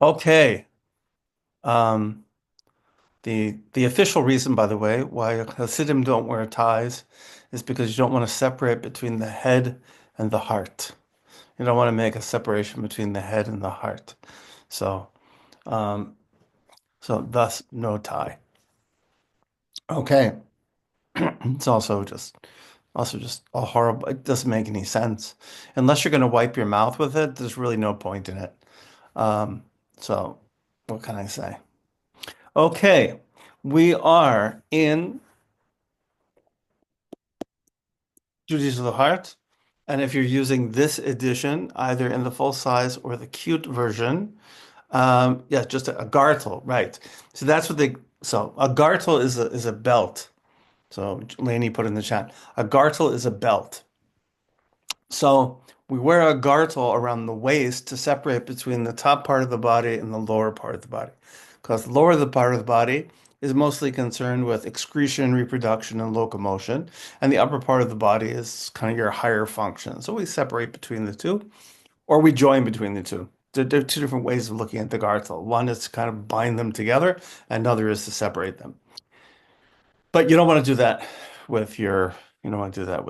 Okay. Um, the official reason, by the way, why Hasidim don't wear ties is because you don't want to separate between the head and the heart. You don't want to make a separation between the head and the heart. So, um, so thus no tie. Okay. It's also just a horrible. It doesn't make any sense unless you're going to wipe your mouth with it. There's really no point in it. Um, so what can I say? Okay, we are in Duties of the Heart. And if you're using this edition, either in the full size or the cute version, yeah, just a gartel, right. So that's what so a gartel is a belt. So Lainey put in the chat, a gartel is a belt. So we wear a gartel around the waist to separate between the top part of the body and the lower part of the body. Because the lower the part of the body is mostly concerned with excretion, reproduction, and locomotion, and the upper part of the body is kind of your higher function. So we separate between the two, or we join between the two. There are two different ways of looking at the gartel. One is to kind of bind them together, and another is to separate them. But you don't want to do that with your, you don't want to do that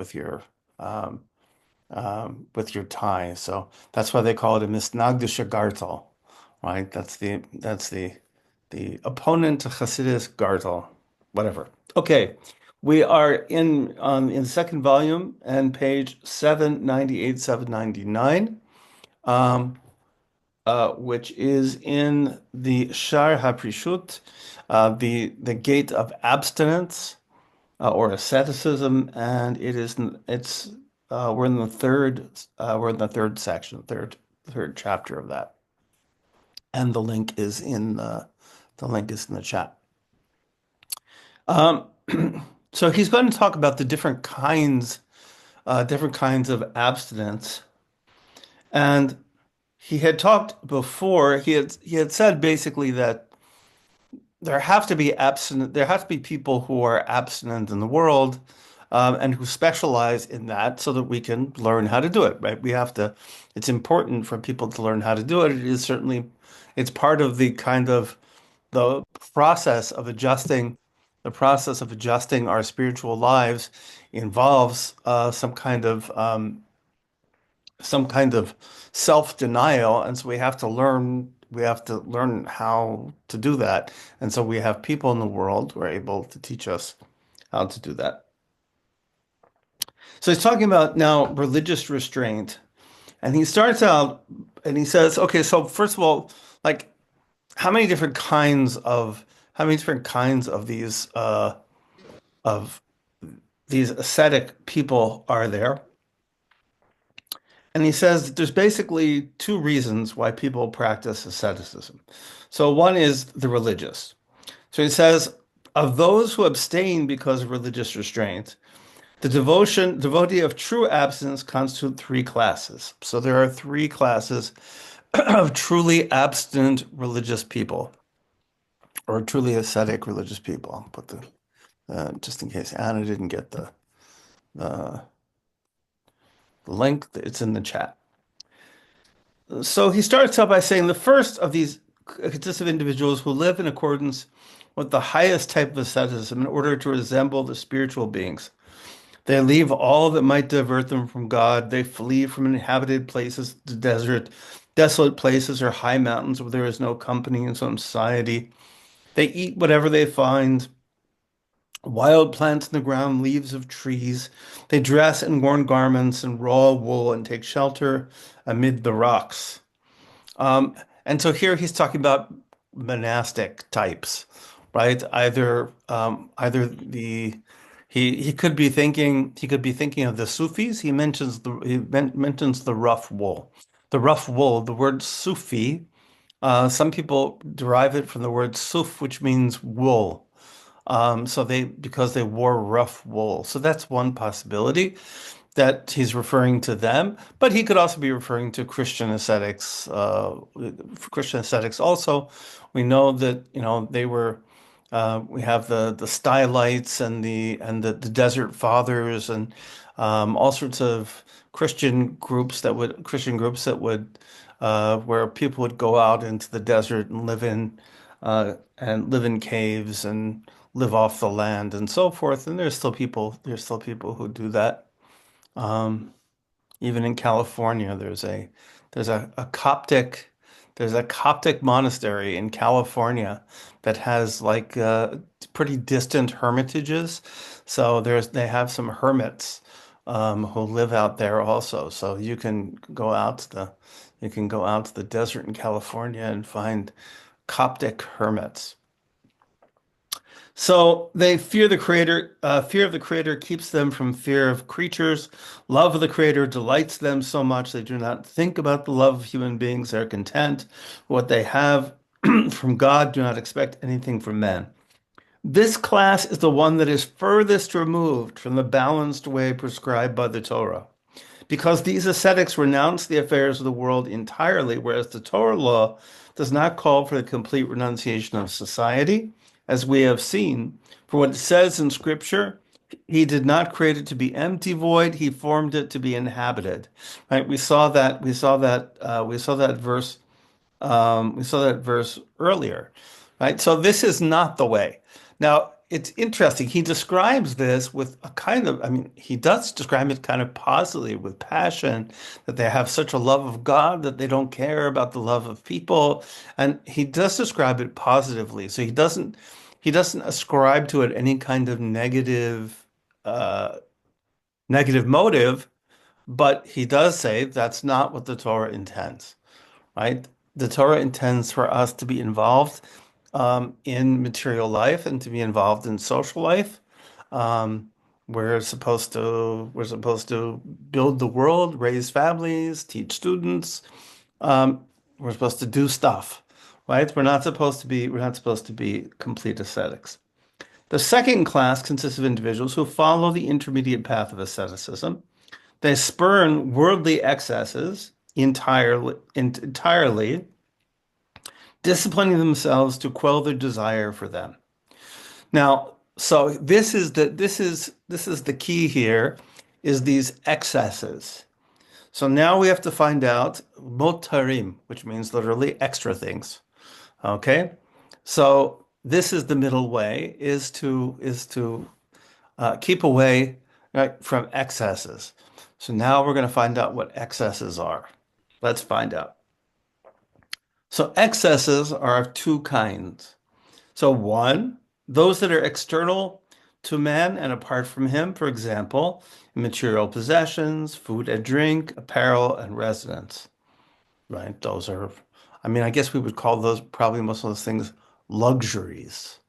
um, with your tie. So that's why they call it a misnagdisha gartel, right? That's the opponent to Hasidus gartel, whatever. Okay, we are in the second volume and page 798, 799, um, which is in the Shar HaPrishut, the gate of abstinence or asceticism, and it's we're in the third section, third chapter of that, and the link is in the chat. Um, so he's going to talk about the different kinds of abstinence, and he had talked before. He had said basically that there have to be people who are abstinent in the world, and who specialize in that so that we can learn how to do it, right? It's important for people to learn how to do it. It's part of the process of adjusting our spiritual lives involves some kind of self-denial, and so we have to learn how to do that. And so we have people in the world who are able to teach us how to do that. So he's talking about now religious restraint, and he starts out and he says, okay, so first of all, like how many different kinds of of these ascetic people are there? And he says that there's basically two reasons why people practice asceticism. So one is the religious. So he says, of those who abstain because of religious restraint, the devotee of true abstinence constitute three classes. So there are three classes of truly abstinent religious people, or truly ascetic religious people. I'll put just in case Anna didn't get the, the link, it's in the chat. So he starts out by saying the first of these consists of individuals who live in accordance with the highest type of asceticism in order to resemble the spiritual beings. They leave all that might divert them from God. They flee from inhabited places to desert, desolate places, or high mountains where there is no company and some society. They eat whatever they find, wild plants in the ground, leaves of trees. They dress in worn garments and raw wool and take shelter amid the rocks. Um, and so here he's talking about monastic types, right? Either the he could be thinking of the Sufis. He mentions the rough wool. The rough wool, the word Sufi, some people derive it from the word suf, which means wool. So because they wore rough wool. So that's one possibility that he's referring to them, but he could also be referring to Christian ascetics. Christian ascetics also, we know that they were. We have the Stylites and the Desert Fathers and all sorts of Christian groups that would where people would go out into the desert and live in caves and live off the land and so forth. And there's still people who do that. Um, Even in California, there's a Coptic there's a Coptic monastery in California that has like pretty distant hermitages. So they have some hermits who live out there also. So you can go out to the desert in California and find Coptic hermits. So they fear the creator. Fear of the creator keeps them from fear of creatures. Love of the creator delights them so much they do not think about the love of human beings. They're content. What they have from God, do not expect anything from men. This class is the one that is furthest removed from the balanced way prescribed by the Torah. Because these ascetics renounce the affairs of the world entirely, whereas the Torah law does not call for the complete renunciation of society, as we have seen. For what it says in Scripture, he did not create it to be empty void, he formed it to be inhabited. Right? We saw that verse we saw that verse earlier, right? So this is not the way. Now, it's interesting. He describes this with a kind of, I mean, he does describe it kind of positively with passion, that they have such a love of God that they don't care about the love of people. And he does describe it positively. So he doesn't ascribe to it any kind of uh, negative motive, but he does say that's not what the Torah intends, right? The Torah intends for us to be involved in material life and to be involved in social life. Um, we're supposed to build the world, raise families, teach students. Um, we're supposed to do stuff, right? We're not supposed to be complete ascetics. The second class consists of individuals who follow the intermediate path of asceticism. They spurn worldly excesses entirely, disciplining themselves to quell their desire for them. Now, so this is the key here, is these excesses. So now we have to find out motarim, which means literally extra things. Okay, so this is the middle way, is to keep away, right, from excesses. So now we're going to find out what excesses are. Let's find out. So excesses are of two kinds. So one, those that are external to man and apart from him, for example, material possessions, food and drink, apparel, and residence, right? Those are, I mean, I guess we would call those probably most of those things luxuries.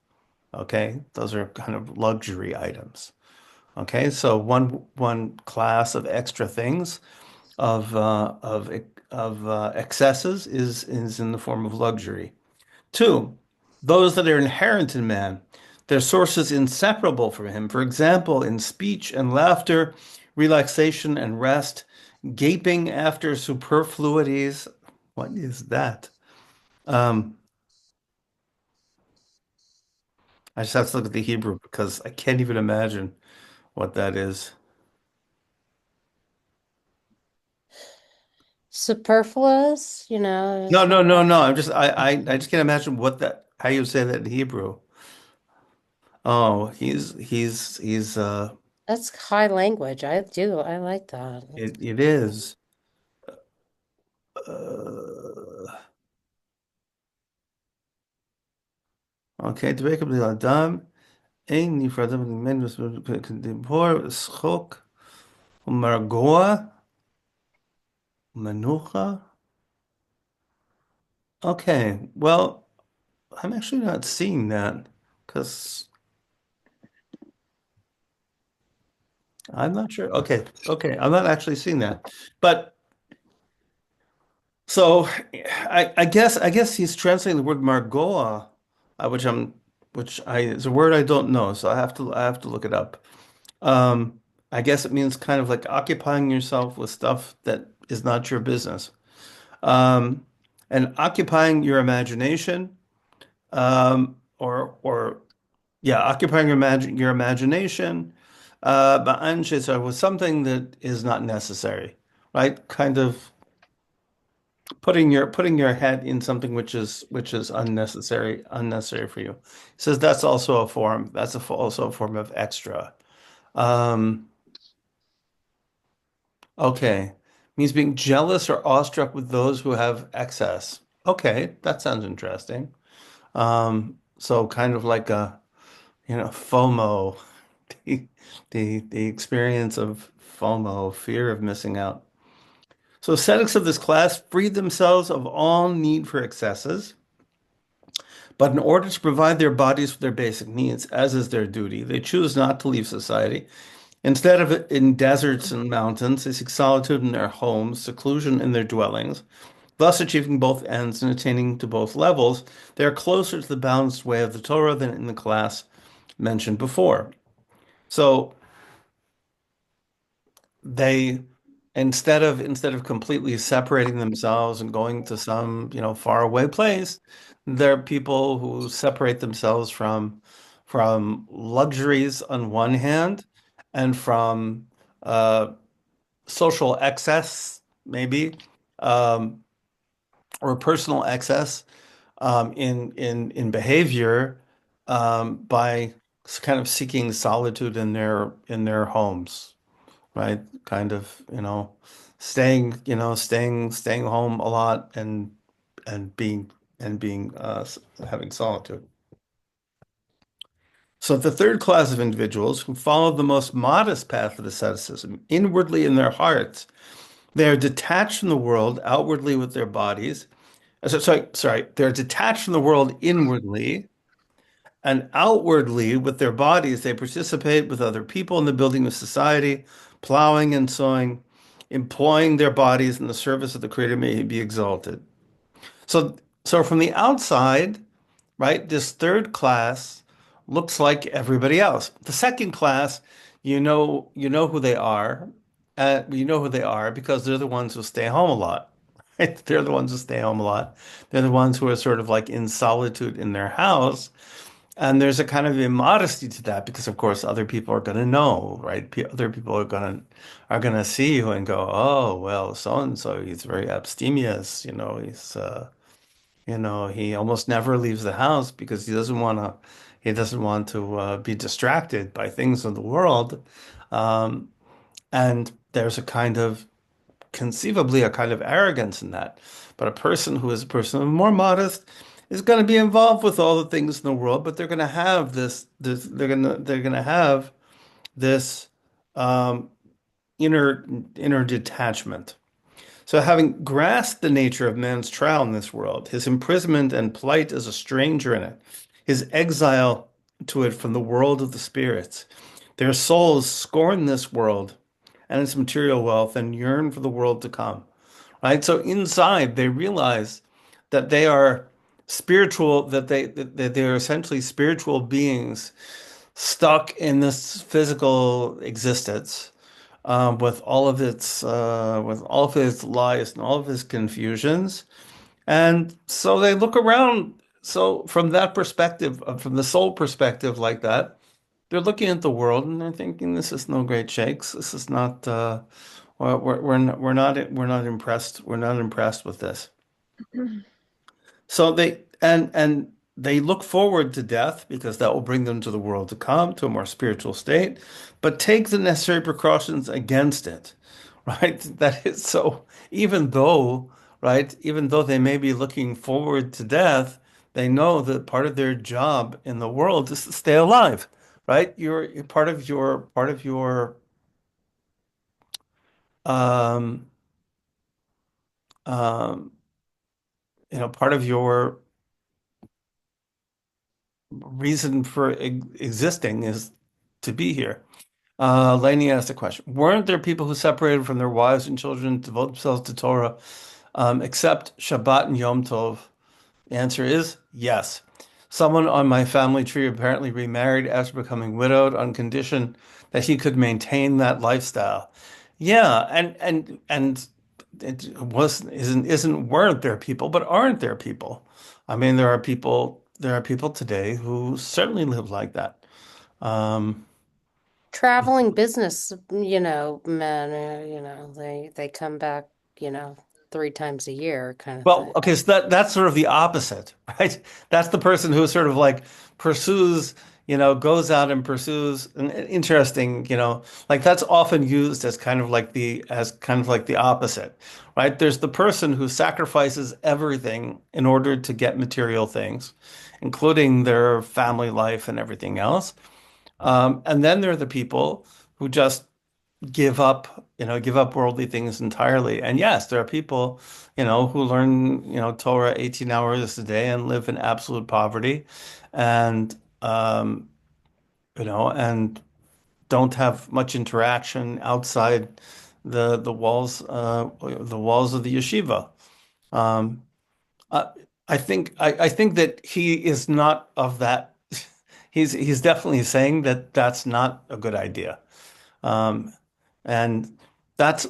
Okay, those are kind of luxury items. Okay, so one class of extra things of excesses is in the form of luxury. Two, those that are inherent in man, their sources inseparable from him. For example, in speech and laughter, relaxation and rest, gaping after superfluities. What is that? Um, I just have to look at the Hebrew because I can't even imagine what that is. Superfluous, No, no, no, no. I just can't imagine what that how you say that in Hebrew. Oh, he's that's high language. I like that. it is. Uh, okay, דבקות בני אדם אין נפרדה ממנו כדיבור, שחוק ומרגוע, מנוחה. Okay, well, I'm actually not seeing that because I'm not sure. Okay, okay, I'm not actually seeing that. But so I guess he's translating the word Margoa, which which I is a word I don't know, so I have to look it up. Um, I guess it means kind of like occupying yourself with stuff that is not your business. Um, and occupying your imagination, or yeah, occupying your imagination, with something that is not necessary, right? Kind of putting your head in something which is unnecessary for you. He says that's also a form. Also a form of extra. Um, okay. Means being jealous or awestruck with those who have excess. Okay, that sounds interesting. So kind of like a, FOMO, the the experience of FOMO, fear of missing out. So ascetics of this class freed themselves of all need for excesses, but in order to provide their bodies with their basic needs, as is their duty, they choose not to leave society. Instead of it in deserts and mountains, they seek solitude in their homes, seclusion in their dwellings, thus achieving both ends and attaining to both levels. They are closer to the balanced way of the Torah than in the class mentioned before. So they instead of completely separating themselves and going to some, far away place, they're people who separate themselves from luxuries on one hand and from uh, social excess, maybe, um, or personal excess in behavior by kind of seeking solitude in their homes, right? Kind of, staying home a lot and being having solitude. So the third class of individuals who follow the most modest path of asceticism, inwardly in their hearts, they are detached from the world outwardly with their bodies. Sorry, they're detached from the world inwardly, and outwardly with their bodies, they participate with other people in the building of society, plowing and sowing, employing their bodies in the service of the Creator may he be exalted. So, so from the outside, right, this third class looks like everybody else. The second class, you know who they are. You know who they are because they're the ones who stay home a lot. Right? They're the ones who stay home a lot. They're the ones who are sort of like in solitude in their house. And there's a kind of immodesty to that because, of course, other people are going to know, right? Other people are gonna see you and go, oh, well, so and so, he's very abstemious, he almost never leaves the house because he doesn't want to be distracted by things of the world. Um, and there's conceivably a kind of arrogance in that. But a person who is a person more modest is going to be involved with all the things in the world, but they're going to have they're going to have this um, inner inner detachment. So, having grasped the nature of man's trial in this world, his imprisonment and plight as a stranger in it, his exile to it from the world of the spirits, their souls scorn this world and its material wealth and yearn for the world to come. Right? So inside, they realize that they are spiritual, that they are essentially spiritual beings stuck in this physical existence with all of its lies and all of its confusions. And so they look around. So from that perspective, from the soul perspective, like that, they're looking at the world and they're thinking, "This is no great shakes. This is not. We're not impressed. We're not impressed with this." So they look forward to death because that will bring them to the world to come, to a more spiritual state, but take the necessary precautions against it, right? That is so even though they may be looking forward to death, they know that part of their job in the world is to stay alive, right? You're um um part of your reason for existing is to be here. Lainey asked a question. Weren't there people who separated from their wives and children to devote themselves to Torah, except Shabbat and Yom Tov? The answer is yes. Someone on my family tree apparently remarried after becoming widowed on condition that he could maintain that lifestyle. Yeah, and it weren't there people, but aren't there people? I mean, there are people today who certainly live like that. Um, Traveling business, men, they come back, three times a year kind of Well, thing. okay, so that's sort of the opposite, right? That's the person who sort of like pursues, goes out and pursues an interesting, like that's often used as kind of like the opposite, right? There's the person who sacrifices everything in order to get material things, including their family life and everything else. And then there are the people who just give up worldly things entirely. And yes, there are people, who learn, Torah 18 hours a day and live in absolute poverty and, and don't have much interaction outside the walls of the yeshiva. Um, I, I think that he is not of that. He's definitely saying that that's not a good idea. Um, and that's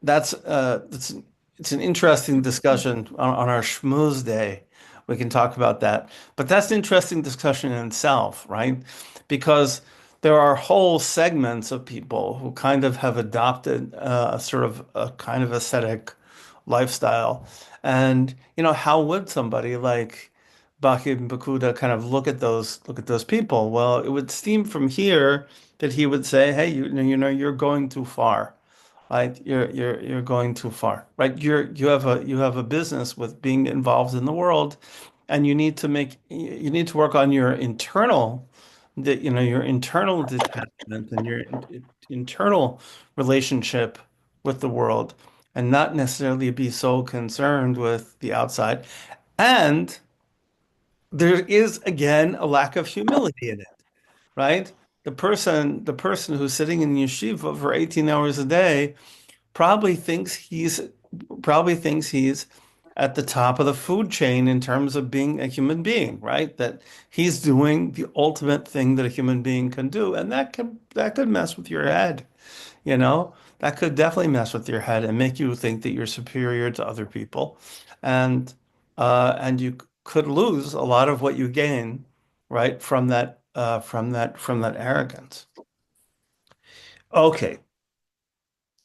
it's an interesting discussion on our schmooze day. We can talk about that, but that's an interesting discussion in itself, right? Because there are whole segments of people who kind of have adopted a sort of a kind of ascetic lifestyle, and how would somebody like Baki and Bakuda kind of look at those people? Well, it would seem from here that he would say, "Hey, you're going too far." Right? You're going too far, right? You have a business with being involved in the world, and you need to work on your internal your internal detachment and your internal relationship with the world, and not necessarily be so concerned with the outside. And there is again a lack of humility in it, right? The person who's sitting in yeshiva for 18 hours a day probably thinks he's at the top of the food chain in terms of being a human being, right? That he's doing the ultimate thing that a human being can do, and that could mess with your head, you know? That could definitely mess with your head and make you think that you're superior to other people, and and you could lose a lot of what you gain, right, from that arrogance. Okay.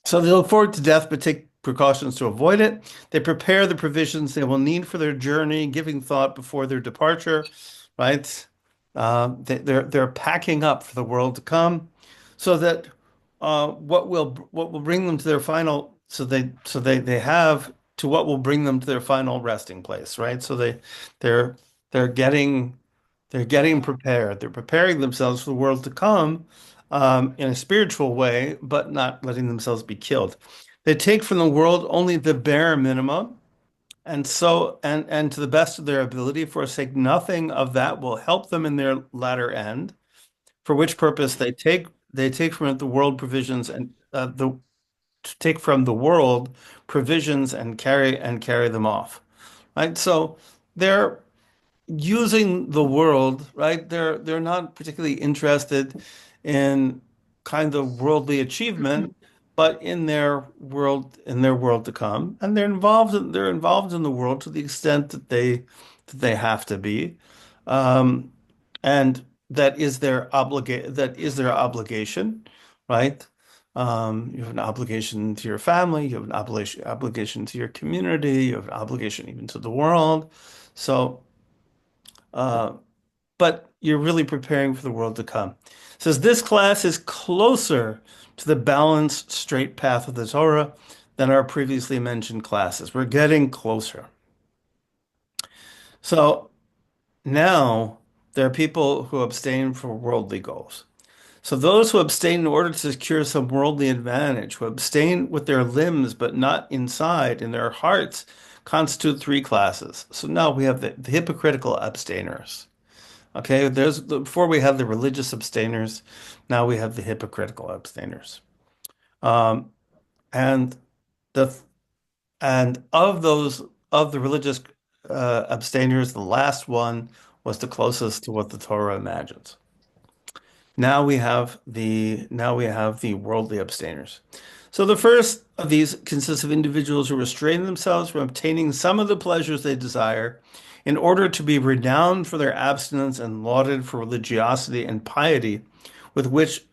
So they look forward to death, but take precautions to avoid it. They prepare the provisions they will need for their journey, giving thought before their departure, right? They're packing up for the world to come, so that what will bring them to their final, they have to what will bring them to their final resting place, right? They're they're getting they're getting prepared. They're preparing themselves for the world to come in a spiritual way, but not letting themselves be killed. They take from the world only the bare minimum, and to the best of their ability, forsake nothing of that will help them in their latter end. For which purpose they take from it the world provisions and the take from the world provisions and carry them off. Right? So they're using the world, right? They're not particularly interested in kind of worldly achievement, but in their world to come, and they're involved in the world to the extent that they have to be, um, and that is their obligation, right? You have an obligation to your family, you have an obligation to your community, you have an obligation even to the world. So. Uh, but you're really preparing for the world to come. It says this class is closer to the balanced, straight path of the Torah than our previously mentioned classes. We're getting closer. So now there are people who abstain for worldly goals. So those who abstain in order to secure some worldly advantage, who abstain with their limbs but not inside in their hearts, constitute three classes. So now we have the hypocritical abstainers. Okay, before we had the religious abstainers, now we have the hypocritical abstainers. Um, and the and of those of the religious abstainers, the last one was the closest to what the Torah imagines. Now we have the worldly abstainers. So the first of these consists of individuals who restrain themselves from obtaining some of the pleasures they desire in order to be renowned for their abstinence and lauded for religiosity and piety, with which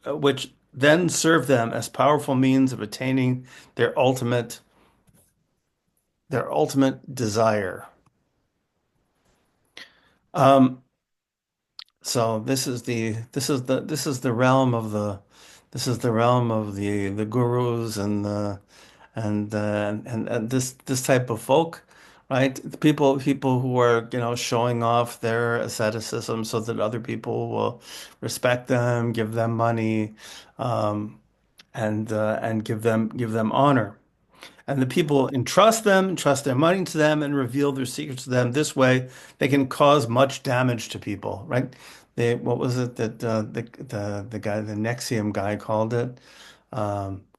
then serve them as powerful means of attaining their ultimate their ultimate desire. Um, so this is the realm of the gurus and this type of folk, right? The people who are, showing off their asceticism so that other people will respect them, give them money, um, and give them honor. And the people entrust their money to them, and reveal their secrets to them. This way, they can cause much damage to people, right? What was it that the guy, the Nexium guy called it?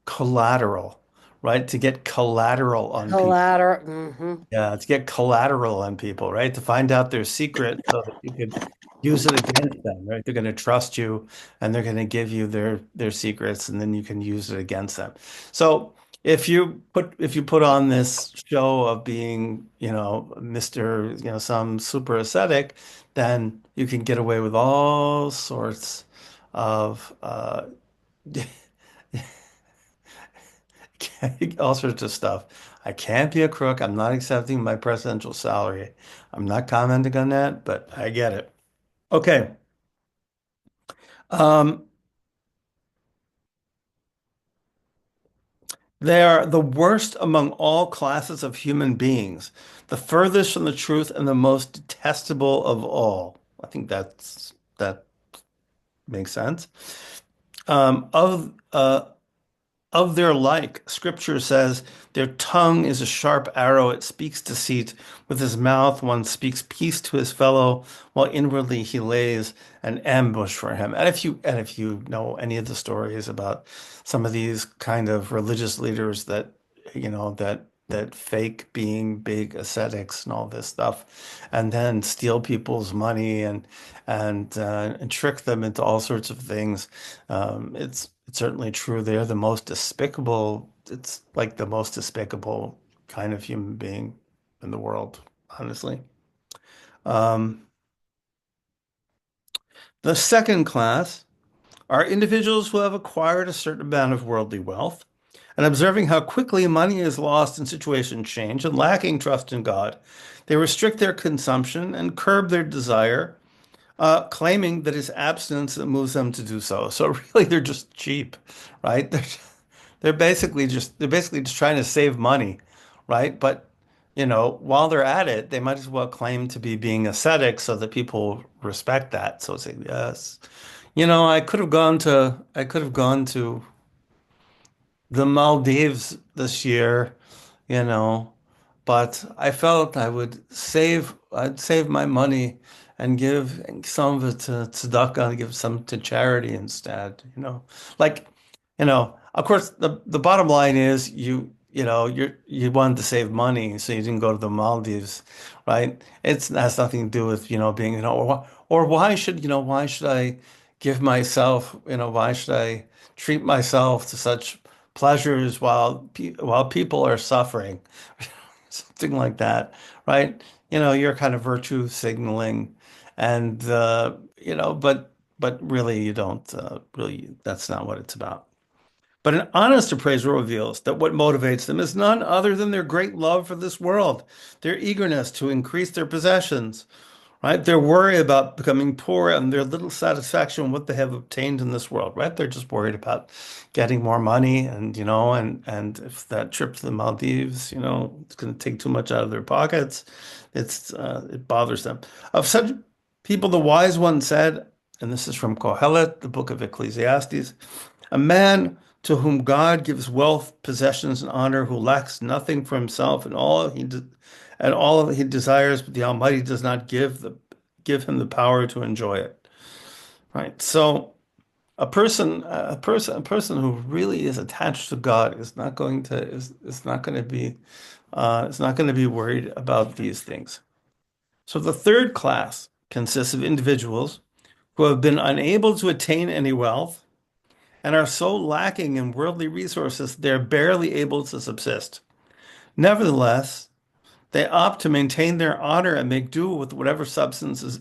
Collateral, right? To get collateral on people. Collateral. Hmm. Yeah, to get collateral on people, right? To find out their secret so that you could use it against them, right? They're going to trust you and they're going to give you their secrets and then you can use it against them. So if you put on this show of being, Mr., some super ascetic, then you can get away with all sorts of all sorts of stuff. I can't be a crook. I'm not accepting my presidential salary. I'm not commenting on that, but I get it. Okay. Um, they are the worst among all classes of human beings, the furthest from the truth and the most detestable of all. I think that makes sense. Um, of uh, Of their like, Scripture says, their tongue is a sharp arrow, it speaks deceit. With his mouth, one speaks peace to his fellow, while inwardly he lays an ambush for him. And if you know any of the stories about some of these kind of religious leaders that, that fake being big ascetics and all this stuff, and then steal people's money and trick them into all sorts of things. It's certainly true. They're the most despicable. It's like the most despicable kind of human being in the world, honestly. Um, the second class are individuals who have acquired a certain amount of worldly wealth, and observing how quickly money is lost in situations change and lacking trust in God, they restrict their consumption and curb their desire, claiming that it's abstinence that moves them to do so. So really, they're just cheap, right? They're basically just trying to save money, right? But while they're at it, they might as well claim to be being ascetic so that people respect that. So say, yes, I could have gone to the Maldives this year, you know, but I felt I'd save my money and give some of it to tzedakah and give some to charity instead, Like, of course, the bottom line is you wanted to save money, so you didn't go to the Maldives, right? It has nothing to do with, being, or why should I give myself, why should I treat myself to such pleasures while people are suffering, something like that, right? You're kind of virtue signaling, and but really you don't really. That's not what it's about. But an honest appraisal reveals that what motivates them is none other than their great love for this world, their eagerness to increase their possessions, right? They're worried about becoming poor and their little satisfaction with what they have obtained in this world, right? They're just worried about getting more money and if that trip to the Maldives, it's going to take too much out of their pockets, it bothers them. Of such people, the wise one said, and this is from Kohelet, the book of Ecclesiastes, a man to whom God gives wealth, possessions, and honor, who lacks nothing for himself, and all he desires, but the Almighty does not give him the power to enjoy it. Right. So a person who really is attached to God is not going to be worried about these things. So the third class consists of individuals who have been unable to attain any wealth and are so lacking in worldly resources they're barely able to subsist. Nevertheless, they opt to maintain their honor and make do with whatever sustenance is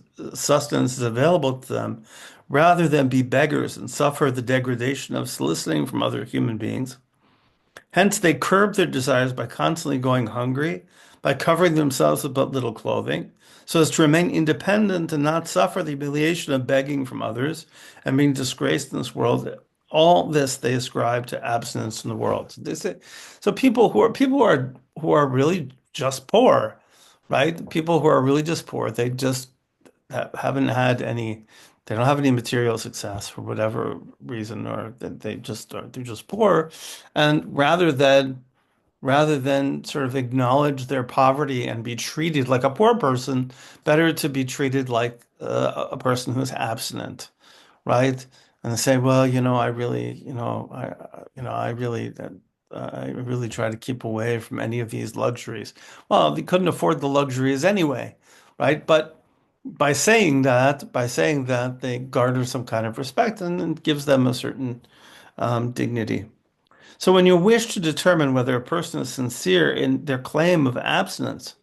available to them, rather than be beggars and suffer the degradation of soliciting from other human beings. Hence, they curb their desires by constantly going hungry, by covering themselves with but little clothing, so as to remain independent and not suffer the humiliation of begging from others and being disgraced in this world. All this they ascribe to abstinence in the world. So they say, so people who are really just poor, right? People who are really just poor, they just haven't had any, they don't have any material success for whatever reason, or that they just are, they're just poor. And rather than sort of acknowledge their poverty and be treated like a poor person, better to be treated like a person who's abstinent, right? And they say, well, I really, I really try to keep away from any of these luxuries. Well, they couldn't afford the luxuries anyway, right? But by saying that, they garner some kind of respect and it gives them a certain dignity. So when you wish to determine whether a person is sincere in their claim of abstinence,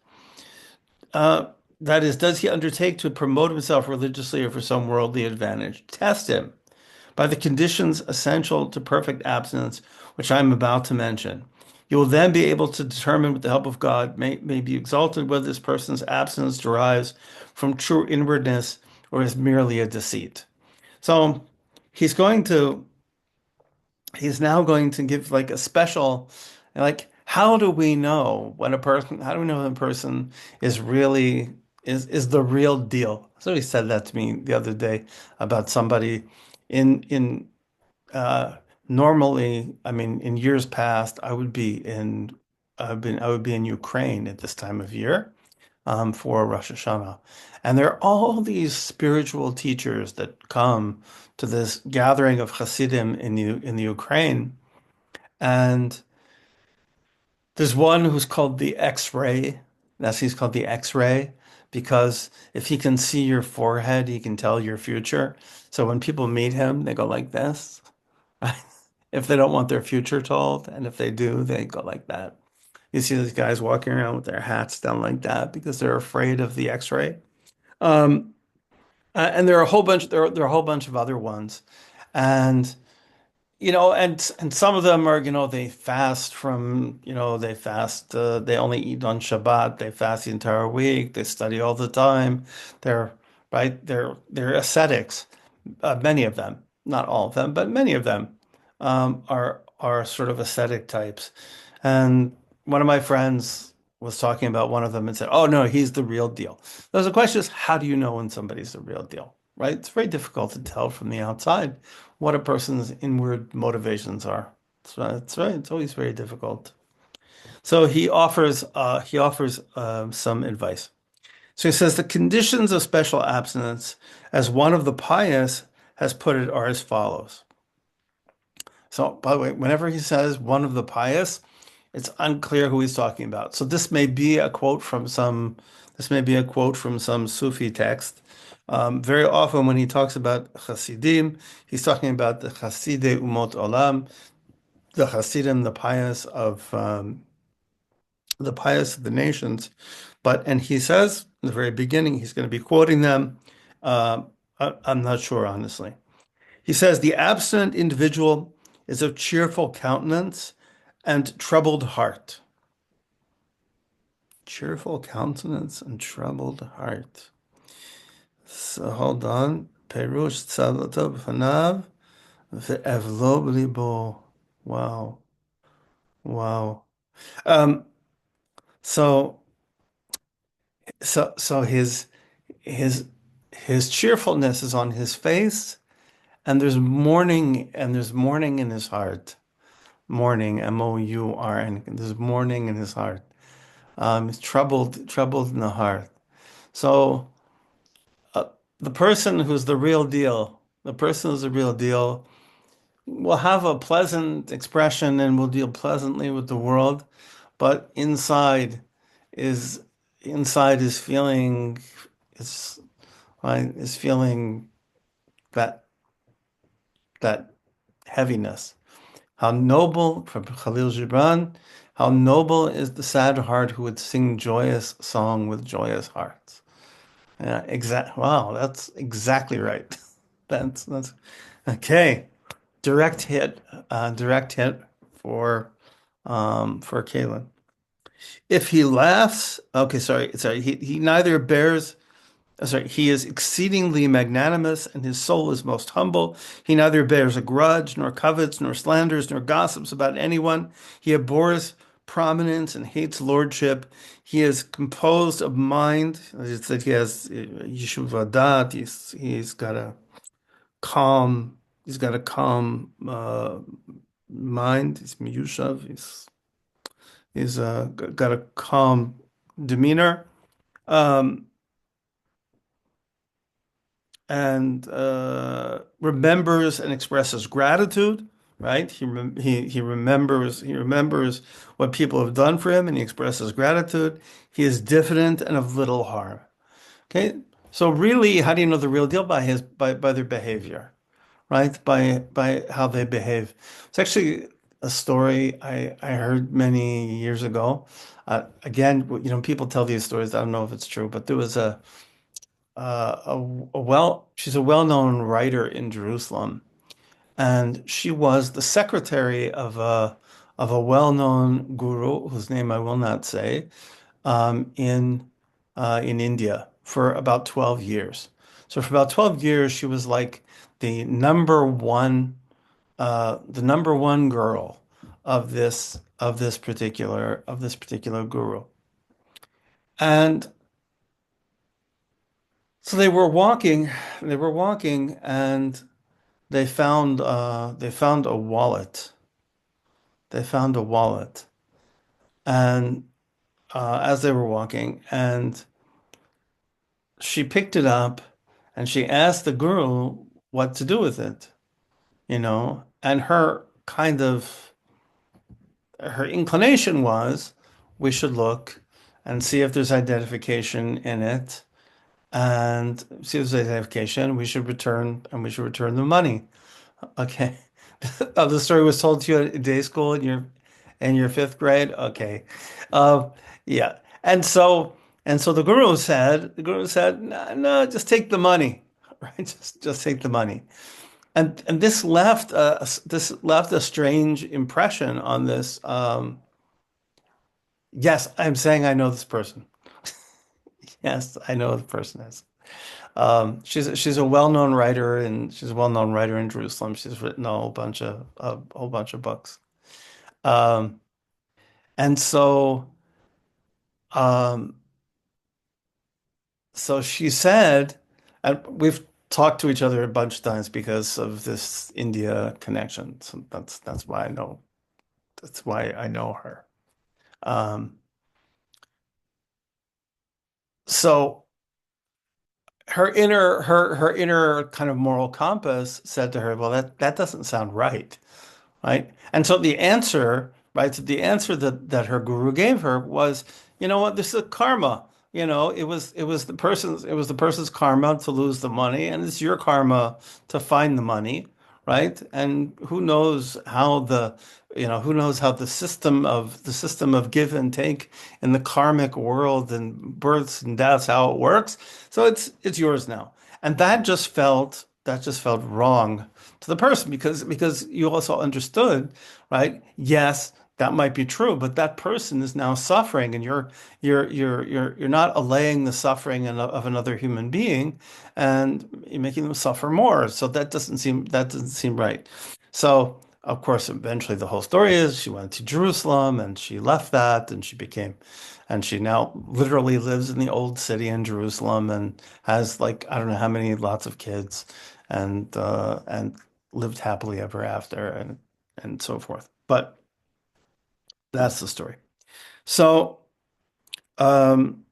uh, that is, does he undertake to promote himself religiously or for some worldly advantage? Test him by the conditions essential to perfect abstinence, which I am about to mention. You will then be able to determine with the help of God, may be exalted whether this person's abstinence derives from true inwardness or is merely a deceit. So he's going to he's now going to give like a special, like, how do we know when a person, how do we know when a person is really, is the real deal? So he said that to me the other day about somebody in uh normally, I mean, in years past, I would be in Ukraine at this time of year for Rosh Hashanah. And there are all these spiritual teachers that come to this gathering of Hasidim in the Ukraine. And there's one who's called the X-ray. He's called the X-ray because if he can see your forehead, he can tell your future. So when people meet him, they go like this. If they don't want their future told, and if they do, they go like that. You see these guys walking around with their hats down like that because they're afraid of the X-ray. Um, and there are a whole bunch. There are a whole bunch of other ones, and and some of them are, they fast from, they fast. They only eat on Shabbat. They fast the entire week. They study all the time. They're right. They're ascetics. Many of them, not all of them, but many of them are sort of ascetic types. And one of my friends was talking about one of them and said, "Oh no, he's the real deal." There's a question is, how do you know when somebody's the real deal, right? It's very difficult to tell from the outside what a person's inward motivations are. That's right. It's always very difficult. So he offers some advice. So he says the conditions of special abstinence, as one of the pious has put it, are as follows. So, by the way, whenever he says one of the pious, it's unclear who he's talking about. So this may be a quote from some Sufi text. Very often when he talks about Hasidim, he's talking about the Hasidei Umot Olam, the Hasidim, the pious of the nations. And he says in the very beginning, he's going to be quoting them. Uh, I'm not sure, honestly. He says, the abstinent individual is of cheerful countenance and troubled heart. Cheerful countenance and troubled heart. So hold on. Perush tzadlata b'fanav ve'evlo b'libo. Wow. Wow. Um, so so his his cheerfulness is on his face, and there's mourning in his heart. Mourning, Mourn. There's mourning in his heart. He's troubled in the heart. So uh, the person who's the real deal will have a pleasant expression and will deal pleasantly with the world, but is inside is is feeling that that heaviness. How noble, from Khalil Gibran, how noble is the sad heart who would sing joyous song with joyous hearts. Yeah, Wow, that's exactly right. That's okay. Direct hit, direct hit for for Caitlin. If he laughs, okay, sorry, he neither bears, sorry, he is exceedingly magnanimous, and his soul is most humble. He neither bears a grudge, nor covets, nor slanders, nor gossips about anyone. He abhors prominence and hates lordship. He is composed of mind. It's that he has yeshuv adat. He's got a calm. He's got a calm mind. He's miyushav. He's got a calm demeanor. Um, and remembers and expresses gratitude, right? He remembers what people have done for him, and he expresses gratitude. He is diffident and of little harm. Okay, so really, how do you know the real deal? By their behavior, right? By how they behave. It's actually a story I heard many years ago. Again, people tell these stories. I don't know if it's true, but there was she's a well-known writer in Jerusalem, and she was the secretary of a well-known guru whose name I will not say, in India for about 12 years. So for about 12 years, she was like the number one girl of this particular guru. And so they were walking, and they found a wallet. They found a wallet, and as they were walking, and she picked it up, and she asked the guru what to do with it. And her inclination was, we should look and see if there's identification in it, and see if there's identification. We should return the money. Okay. The story was told to you at day school in your fifth grade. Okay. Uh, yeah. And so the guru said, no, no, just take the money, right? Just take the money. And this left a strange impression on this. Yes, I'm saying I know this person. Yes, I know who the person is. She's a well-known writer, and she's a well-known writer in Jerusalem. She's written a whole bunch of books. Um, and um, so she said, and we've talked to each other a bunch of times because of this India connection. So that's why I know. That's why I know her. Um, so her inner kind of moral compass said to her, "Well, that doesn't sound right." Right? And so the answer, right? So the answer that her guru gave her was, you know what, this is karma. It was the person's karma to lose the money, and it's your karma to find the money, right? And who knows how the system of give and take in the karmic world and births and deaths, how it works. So it's yours now. And that just felt wrong to the person, because you also understood, right? Yes, that might be true, but that person is now suffering, and you're not allaying the suffering of another human being, and you're making them suffer more. So that doesn't seem right. So of course, eventually the whole story is she went to Jerusalem, and she left that, and she now literally lives in the old city in Jerusalem, and has, like, I don't know how many, lots of kids, and lived happily ever after, and so forth. But that's the story. So, um,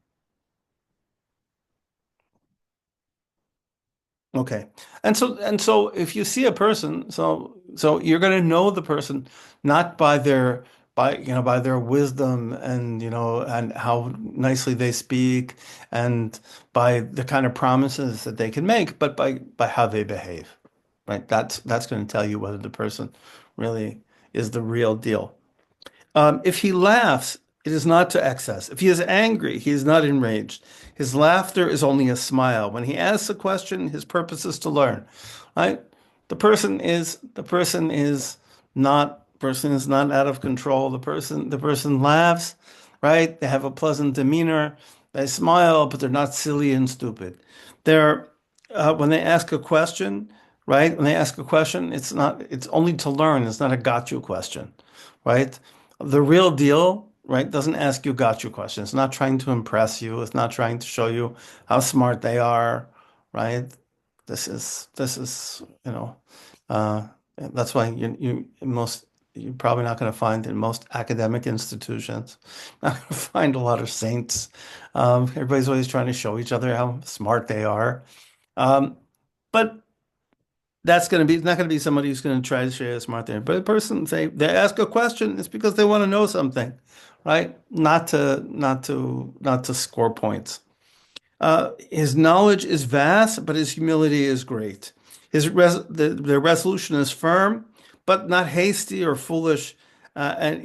okay. And so if you see a person, so you're going to know the person not by their wisdom, and how nicely they speak, and by the kind of promises that they can make, but by how they behave. Right? That's going to tell you whether the person really is the real deal. If he laughs, it is not to excess. If he is angry, he is not enraged. His laughter is only a smile. When he asks a question, his purpose is to learn. Right? The person is not. Person is not out of control. The person laughs, right? They have a pleasant demeanor. They smile, but they're not silly and stupid. They're when they ask a question, right? When they ask a question, it's only to learn. It's not a got you question, right? The real deal, right, doesn't ask you got you questions. It's not trying to impress you. It's not trying to show you how smart they are, right? This is, uh, that's why you're probably not going to find in most academic institutions, not going to find a lot of saints. Everybody's always trying to show each other how smart they are. Um, but that's going to be it's not going to be somebody who's going to try to show you how smart they are. But a person say they ask a question, it's because they want to know something, right? Not to score points. His knowledge is vast, but his humility is great. Their resolution is firm, but not hasty or foolish and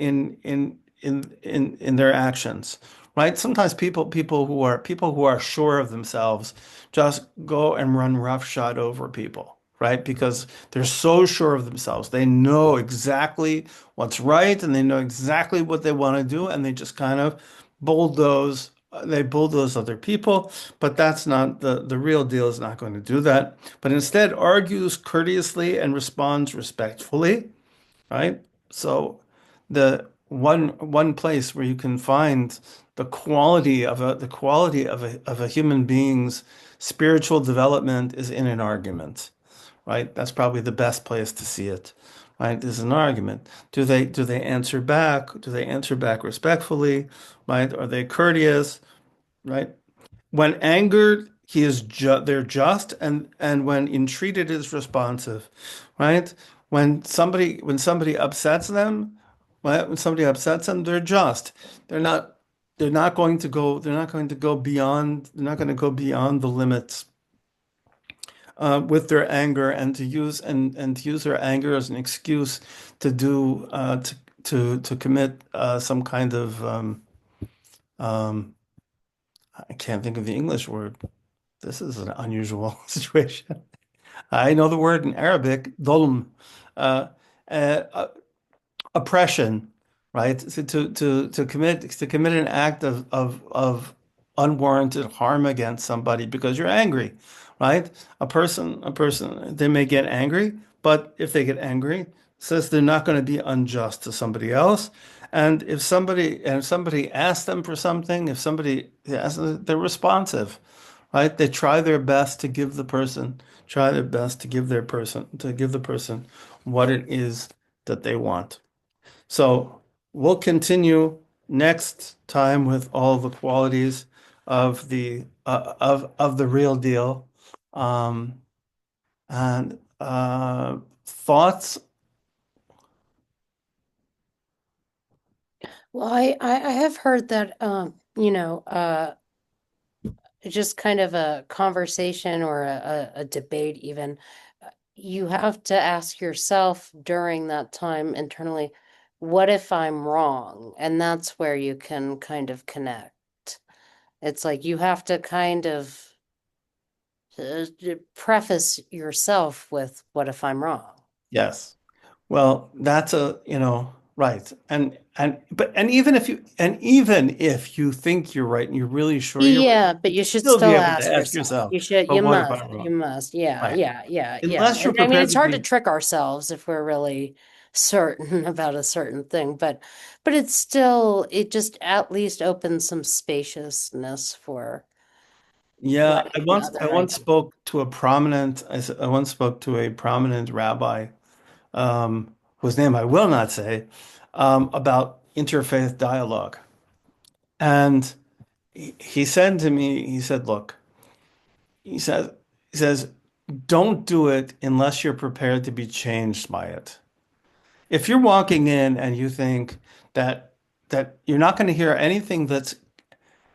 in their actions. Right? Sometimes people who are sure of themselves just go and run roughshod over people, right? Because they're so sure of themselves. They know exactly what's right and they know exactly what they want to do, and they just kind of bulldoze they bulldoze other people, but that's not the real deal is not going to do that, but instead argues courteously and responds respectfully, right? So the one place where you can find the quality of a human being's spiritual development is in an argument, right? That's probably the best place to see it, right? Is an argument. Do they answer back? Do they answer back respectfully, right? Are they courteous, right? When angered, they're just, and when entreated is responsive, right? When somebody upsets them, right? When somebody upsets them, they're just. They're not they're not going to go beyond the limits with their anger, and to use their anger as an excuse to do to commit some kind of um, I can't think of the English word. This is an unusual situation. I know the word in Arabic, dhulm, uh, uh, oppression, right? To commit an act of unwarranted harm against somebody because you're angry, right? A person, they may get angry, but if they get angry, it says they're not going to be unjust to somebody else. And if somebody asks them for something, if somebody asks them, they're responsive, right? They try their best to give the person what it is that they want. So we'll continue next time with all the qualities of the real deal. Um, and thoughts? Well, I have heard that just kind of a conversation or a debate even, you have to ask yourself during that time internally, what if I'm wrong? And that's where you can kind of connect. It's like you have to kind of preface yourself with, what if I'm wrong? Yes. Well, that's right. And even if you think you're right and you're really sure you're right, Yeah, but you'd you should still be still able to ask ask yourself. yourself, but what if I'm You wrong? must. Yeah, Right. yeah, yeah, yeah. Unless you're And I mean, prepared it's to hard to be. trick ourselves if we're really certain about a certain thing, but it's still, it just at least opens some spaciousness for Yeah, what I the once I other once idea. spoke to a prominent I once spoke to a prominent rabbi, whose name I will not say, about interfaith dialogue. And he said to me, he said, "Look," he says, he says, "Don't do it unless you're prepared to be changed by it. If you're walking in and you think that you're not going to hear anything that's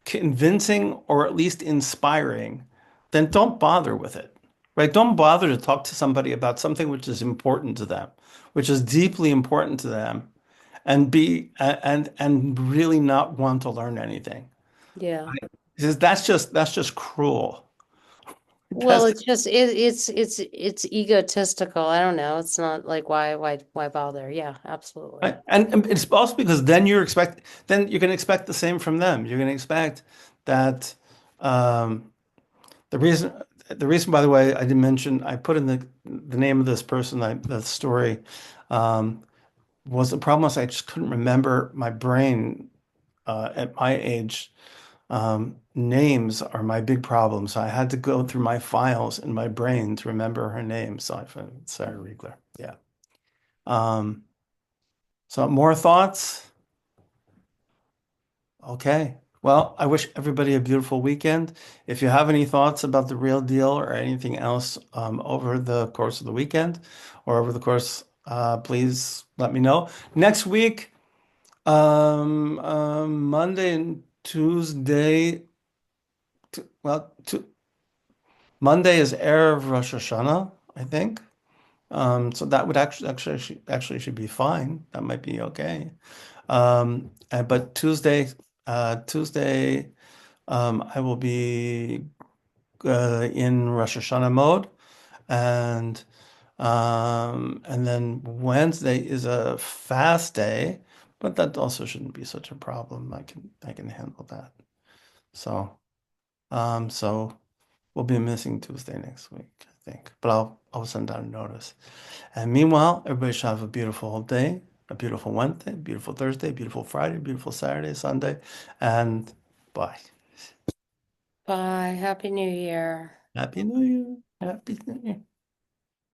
convincing or at least inspiring, then don't bother with it, right? Don't bother to talk to somebody about something which is important to them, which is deeply important to them, and really not want to learn anything. Yeah. Because that's just cruel, Well, That's it's just it's egotistical. I don't know. It's not like why bother? Yeah, absolutely. right. And it's also because then you can expect the same from them. You're going to expect that um, the reason the reason, by the way, I didn't mention I put in the name of this person, the story, um, was the problem was I just couldn't remember my brain at my age. Names are my big problem, so I had to go through my files in my brain to remember her name. So I found Sarah Riegler. Yeah. Um, so more thoughts? Okay. Well, I wish everybody a beautiful weekend. If you have any thoughts about the real deal or anything else over the course of the weekend or over the course, please let me know. Next week, Monday and Tuesday, well, Monday is Erev Rosh Hashanah, I think. So that would actually should be fine. That might be okay. But Tuesday, I will be in Rosh Hashanah mode, and and then Wednesday is a fast day, but that also shouldn't be such a problem. I can handle that. So so we'll be missing Tuesday next week, I think, but I'll send out a notice. And meanwhile, everybody should have a beautiful day, a beautiful Wednesday, beautiful Thursday, beautiful Friday, beautiful Saturday, Sunday, and bye. Bye. Happy New Year. Happy New Year. Happy New Year.